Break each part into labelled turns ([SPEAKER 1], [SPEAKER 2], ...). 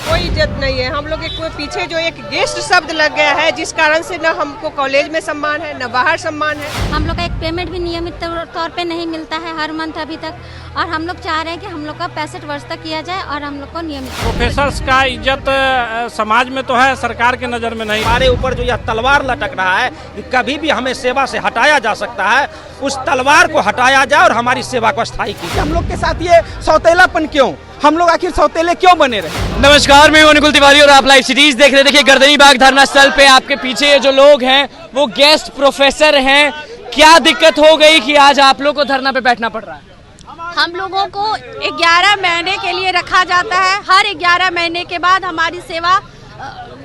[SPEAKER 1] कोई इज्जत नहीं है। हम लोग के पीछे जो एक गेस्ट शब्द लग गया है, जिस कारण से न हमको कॉलेज में सम्मान है न बाहर सम्मान है।
[SPEAKER 2] हम लोग का एक पेमेंट भी नियमित तौर पे नहीं मिलता है हर मंथ अभी तक, और हम लोग चाह रहे हैं कि हम लोग का 65 वर्ष तक किया जाए और हम लोग को नियमित।
[SPEAKER 3] प्रोफेसर्स का इज्जत समाज में तो है, सरकार के नज़र में नहीं।
[SPEAKER 4] हमारे ऊपर जो यह तलवार लटक रहा है कि कभी भी हमें सेवा से हटाया जा सकता है, उस तलवार को हटाया जाए और हमारी सेवा को स्थायी की जाए।
[SPEAKER 5] हम लोग के साथ ये सौतेलापन क्यों? हम लोग आखिर सौतेले क्यों बने रहे?
[SPEAKER 6] नमस्कार, मैं हूं अनुकुल तिवारी और आप लाइव सिटीज देख रहे हैं। देखिए, गर्दनी बाग धरना स्थल पे आपके पीछे ये जो लोग हैं वो गेस्ट प्रोफेसर हैं। क्या दिक्कत हो गई कि आज आप लोग को धरना पे बैठना पड़ रहा है?
[SPEAKER 2] हम लोगों को 11 महीने के लिए रखा जाता है। हर 11 महीने के बाद हमारी सेवा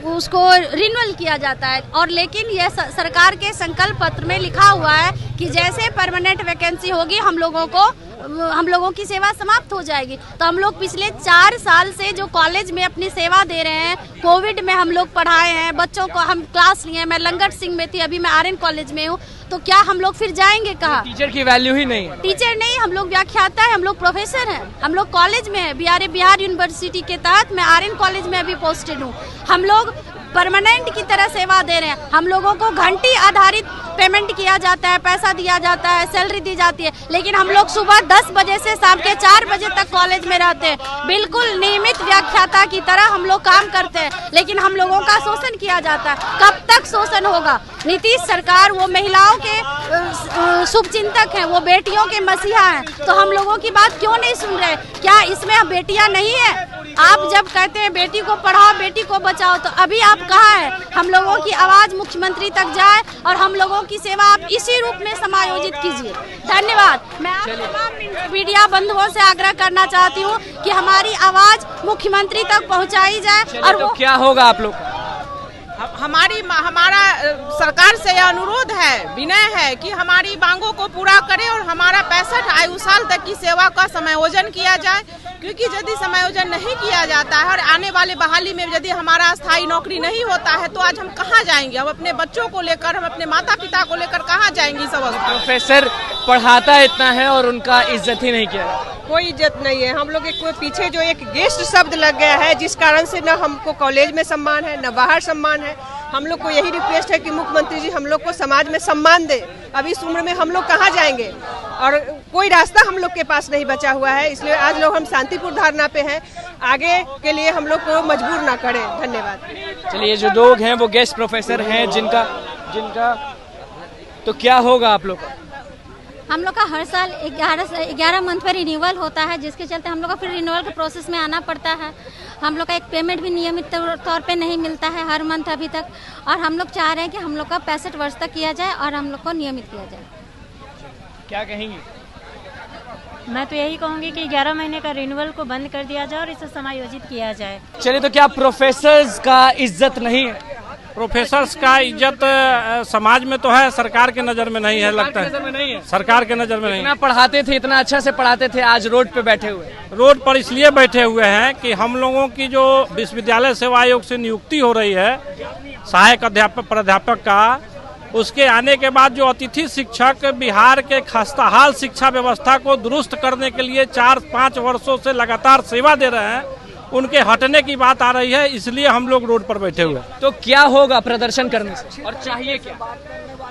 [SPEAKER 2] उसको रिन्यूअल किया जाता है, और लेकिन यह सरकार के संकल्प पत्र में लिखा हुआ है कि जैसे परमानेंट वैकेंसी होगी हम लोगों की सेवा समाप्त हो जाएगी। तो हम लोग पिछले 4 साल से जो कॉलेज में अपनी सेवा दे रहे हैं, कोविड में हम लोग पढ़ाए हैं, बच्चों को हम क्लास लिए हैं। मैं लंगट सिंह में थी, अभी मैं आर्यन कॉलेज में हूँ, तो क्या हम लोग फिर जाएंगे कहाँ?
[SPEAKER 6] टीचर की वैल्यू ही नहीं है।
[SPEAKER 2] टीचर नहीं, हम लोग व्याख्याता है, हम लोग प्रोफेसर हैं, हम लोग कॉलेज में है। बिहार यूनिवर्सिटी के तहत मैं आर्यन कॉलेज में अभी पोस्टेड हूँ। हम लोग परमानेंट की तरह सेवा दे रहे हैं। हम लोगों को घंटी आधारित पेमेंट किया जाता है, पैसा दिया जाता है, सैलरी दी जाती है, लेकिन हम लोग सुबह 10 बजे से शाम के 4 बजे तक कॉलेज में रहते हैं। बिल्कुल नियमित व्याख्याता की तरह हम लोग काम करते हैं, लेकिन हम लोगों का शोषण किया जाता है। कब तक शोषण होगा? नीतीश सरकार वो महिलाओं के शुभचिंतक हैं, वो बेटियों के मसीहा हैं, तो हम लोगों की बात क्यों नहीं सुन रहे? क्या इसमें बेटियां नहीं है? आप जब कहते हैं बेटी को पढ़ाओ, बेटी को बचाओ, तो अभी आप कहाँ हैं? हम लोगों की आवाज मुख्यमंत्री तक जाए और हम लोगों की सेवा आप इसी रूप में समायोजित कीजिए। धन्यवाद। मैं आप तमाम मीडिया बंधुओं से आग्रह करना चाहती हूँ कि हमारी आवाज मुख्यमंत्री तक पहुँचाई जाए। और वो
[SPEAKER 6] क्या होगा आप लोग?
[SPEAKER 1] हमारा सरकार से यह अनुरोध है, विनय है कि हमारी मांगों को पूरा करें और हमारा 65 आयु साल तक की सेवा का समायोजन किया जाए, क्योंकि यदि समायोजन नहीं किया जाता है और आने वाले बहाली में यदि हमारा स्थायी नौकरी नहीं होता है, तो आज हम कहाँ जाएंगे? हम अपने बच्चों को लेकर, हम अपने माता पिता को लेकर कहाँ जाएंगे? सब
[SPEAKER 6] प्रोफेसर पढ़ाता इतना है और उनका इज्जत ही नहीं किया।
[SPEAKER 1] कोई इज्जत नहीं है। हम लोग के पीछे जो एक गेस्ट शब्द लग गया है, जिस कारण से न हमको कॉलेज में सम्मान है न बाहर सम्मान है। हम लोग को यही रिक्वेस्ट है कि मुख्यमंत्री जी हम लोग को समाज में सम्मान दे। अब इस उम्र में हम लोग कहाँ जाएंगे और कोई रास्ता हम लोग के पास नहीं बचा हुआ है, इसलिए आज लोग हम शांतिपूर्ण धारणा पे हैं। आगे के लिए हम लोग को मजबूर ना करें। धन्यवाद।
[SPEAKER 6] चलिए, जो लोग हैं वो गेस्ट प्रोफेसर हैं, जिनका तो क्या होगा आप लोग?
[SPEAKER 2] हम लोग का हर साल 11 मंथ पर रिन्यूअल होता है, जिसके चलते हम लोग का फिर रिन्यूअल के प्रोसेस में आना पड़ता है। हम लोग का एक पेमेंट भी नियमित तौर पे नहीं मिलता है हर मंथ अभी तक, और हम लोग चाह रहे हैं कि हम लोग का 65 वर्ष तक किया जाए और हम लोग को नियमित किया जाए।
[SPEAKER 6] क्या कहेंगी?
[SPEAKER 7] मैं तो यही कहूँगी कि 11 महीने का रिन्यूअल को बंद कर दिया जाए और इसे समायोजित किया जाए।
[SPEAKER 6] चलिए, तो क्या प्रोफेसर्स का इज्जत नहीं है?
[SPEAKER 3] प्रोफेसर्स का इज्जत समाज में तो है, सरकार के नज़र में नहीं है। लगता है सरकार के नज़र में नहीं।
[SPEAKER 6] इतना पढ़ाते थे, इतना अच्छा से पढ़ाते थे, आज रोड पे बैठे हुए।
[SPEAKER 3] रोड पर इसलिए बैठे हुए हैं कि हम लोगों की जो विश्वविद्यालय सेवा आयोग से नियुक्ति हो रही है सहायक अध्यापक प्राध्यापक का, उसके आने के बाद जो अतिथि शिक्षक बिहार के खस्ताहाल शिक्षा व्यवस्था को दुरुस्त करने के लिए 4-5 वर्षों से लगातार सेवा दे रहे हैं, उनके हटने की बात आ रही है, इसलिए हम लोग रोड पर बैठे हुए।
[SPEAKER 6] तो क्या होगा प्रदर्शन करने से और चाहिए क्या?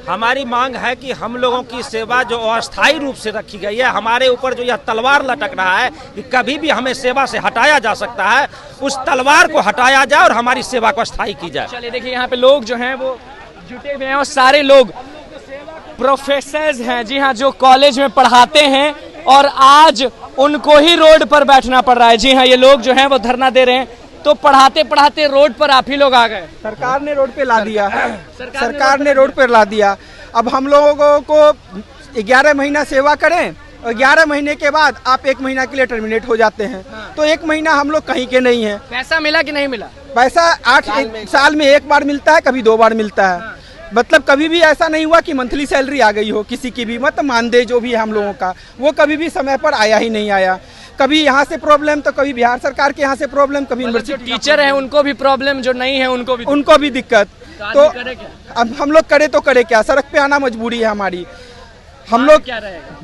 [SPEAKER 4] हमारी मांग है कि हम लोगों की सेवा जो अस्थायी रूप से रखी गई है, हमारे ऊपर जो यह तलवार लटक रहा है कि कभी भी हमें सेवा से हटाया जा सकता है, उस तलवार को हटाया जाए और हमारी सेवा को स्थायी की जाए।
[SPEAKER 6] चलिए, देखिए यहाँ पे लोग जो हैं वो जुटे हुए हैं और सारे लोग प्रोफेसर्स हैं। जी हाँ, जो कॉलेज में पढ़ाते हैं और आज उनको ही रोड पर बैठना पड़ रहा है। जी हाँ, ये लोग जो हैं वो धरना दे रहे हैं, तो पढ़ाते पढ़ाते रोड पर आप ही लोग आ गए।
[SPEAKER 5] सरकार ने रोड पे ला दिया। सरकार ने रोड पे ला दिया। अब हम लोगों को 11 महीना सेवा करें और 11 महीने के बाद आप 1 महीना के लिए टर्मिनेट हो जाते हैं। तो 1 महीना हम लोग कहीं के नहीं हैं।
[SPEAKER 6] पैसा मिला कि नहीं मिला?
[SPEAKER 5] पैसा 8 साल में 1 बार मिलता है, कभी 2 बार मिलता है। मतलब कभी भी ऐसा नहीं हुआ कि मंथली सैलरी आ गई हो किसी की भी, मतलब मानदेय जो भी है हम लोगों का, वो कभी भी समय पर आया ही नहीं आया। कभी यहाँ से प्रॉब्लम तो कभी बिहार सरकार के यहाँ से प्रॉब्लम, कभी यूनिवर्सिटी
[SPEAKER 6] टीचर है उनको भी प्रॉब्लम, जो नहीं है
[SPEAKER 5] उनको भी दिक्कत। तो अब हम लोग करे तो करे क्या? सड़क पे आना मजबूरी है हमारी। हम लोग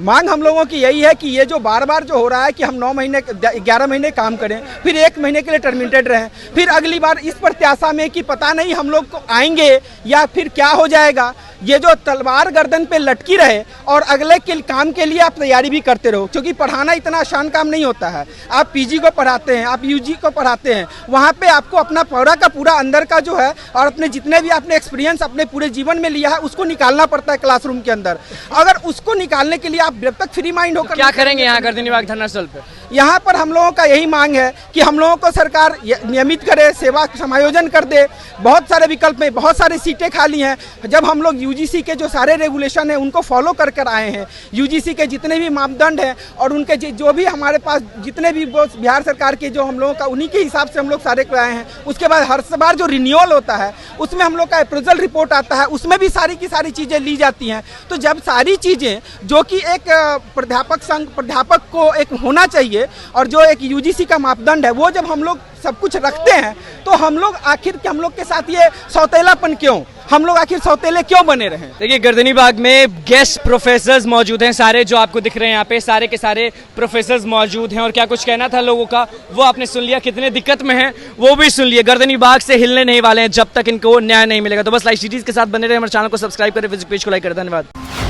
[SPEAKER 5] मांग हम लोगों की यही है कि ये जो बार बार जो हो रहा है कि हम 9 महीने 11 महीने काम करें, फिर 1 महीने के लिए टर्मिनेटेड रहें, फिर अगली बार इस प्रत्याशा में कि पता नहीं हम लोग को आएंगे या फिर क्या हो जाएगा, ये जो तलवार गर्दन पे लटकी रहे और अगले के काम के लिए आप तैयारी भी करते रहो, क्योंकि पढ़ाना इतना आसान काम नहीं होता है। आप पीजी को पढ़ाते हैं, आप यूजी को पढ़ाते हैं, वहाँ पे आपको अपना पूरा का पूरा अंदर का जो है और अपने जितने भी आपने एक्सपीरियंस अपने पूरे जीवन में लिया है उसको निकालना पड़ता है क्लासरूम के अंदर। अगर उसको निकालने के लिए आप जब तक फ्री माइंड होकर
[SPEAKER 6] क्या करेंगे यहाँ गर्दनीबाग धरना स्थल पे?
[SPEAKER 5] यहाँ पर हम लोगों का यही मांग है कि हम लोगों को सरकार नियमित करे, सेवा समायोजन कर दे। बहुत सारे विकल्प में बहुत सारी सीटें खाली हैं। जब हम लोग यूजीसी के जो सारे रेगुलेशन हैं उनको फॉलो कर कर आए हैं, यूजीसी के जितने भी मापदंड हैं और उनके जो भी हमारे पास जितने भी बिहार सरकार के जो हम लोगों का उन्हीं के हिसाब से हम लोग सारे कराए हैं। उसके बाद हर बार जो रिन्यूअल होता है उसमें हम लोग का अप्रेजल रिपोर्ट आता है, उसमें भी सारी की सारी चीज़ें ली जाती हैं। तो जब सारी चीज़ें जो कि एक प्राध्यापक को एक होना चाहिए और जो एक यूजीसी का मापदंड है वो जब हम लोग सब कुछ रखते हैं तो हम लोग आखिर हम लोग के साथ ये सौतेलापन क्यों, हम लोग आखिर सौतेले क्यों बने रहे?
[SPEAKER 6] देखिए गर्दनीबाग में गेस्ट प्रोफेसर्स मौजूद हैं, सारे जो आपको दिख रहे हैं यहाँ पे सारे के सारे प्रोफेसर्स मौजूद हैं और क्या कुछ कहना था लोगों का वो आपने सुन लिया, कितने दिक्कत में हैं वो भी सुन लिया। गर्दनीबाग से हिलने नहीं वाले हैं जब तक इनको न्याय नहीं मिलेगा। तो बस लाइव सिटीज के साथ बने रहे, हमारे चैनल को सब्सक्राइब करें, फेसबुक पेज को लाइक करें। धन्यवाद।